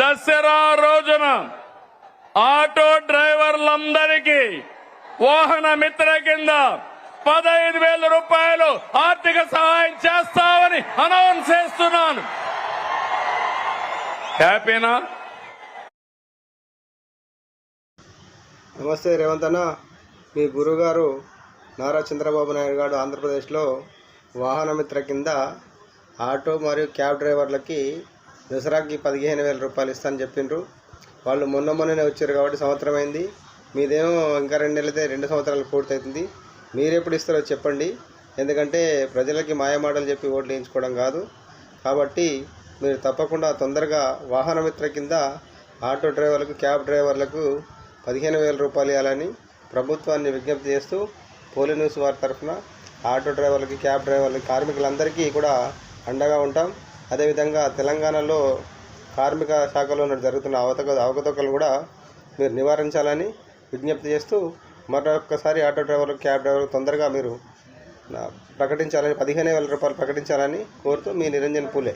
దసరా రోజున ఆటో డ్రైవర్లందరికీ వాహన మిత్ర కింద 15,000 రూపాయలు ఆర్థిక సహాయం చేస్తామని అనౌన్స్ చేస్తున్నాను. హ్యాపీనా? నమస్తే రేవంత్ అన్న. మీ గురుగారు నారా చంద్రబాబు నాయుడు గారు ఆంధ్రప్రదేశ్లో వాహన మిత్ర కింద ఆటో మరియు క్యాబ్ డ్రైవర్లకి దసరాకి 15,000 రూపాయలు ఇస్తానని చెప్పిండ్రు. వాళ్ళు మొన్ననే వచ్చారు కాబట్టి సంవత్సరం అయింది. మీదేమో ఇంకా 2 నెలలు అయితే 2 సంవత్సరాలు పూర్తవుతుంది. మీరు ఎప్పుడు ఇస్తారో చెప్పండి. ఎందుకంటే ప్రజలకి మాయమాటలు చెప్పి ఓట్లు వేయించుకోవడం కాదు. కాబట్టి మీరు తప్పకుండా తొందరగా వాహన మిత్ర కింద ఆటో డ్రైవర్లకు క్యాబ్ డ్రైవర్లకు 15,000 రూపాయలు ఇవ్వాలని ప్రభుత్వాన్ని విజ్ఞప్తి చేస్తూ పోలీ న్యూస్ వారి తరఫున ఆటో డ్రైవర్లకి క్యాబ్ డ్రైవర్లకి కార్మికులందరికీ కూడా అండగా ఉంటాం. అదేవిధంగా తెలంగాణలో కార్మిక శాఖలో జరుగుతున్న అవకతవకలు కూడా మీరు నివారించాలని విజ్ఞప్తి చేస్తూ మరొకసారి ఆటో డ్రైవర్లు క్యాబ్ డ్రైవర్లు తొందరగా మీరు ప్రకటించాలని 15,000 రూపాయలు ప్రకటించాలని కోరుతూ మీ నిరంజన్ పూలే.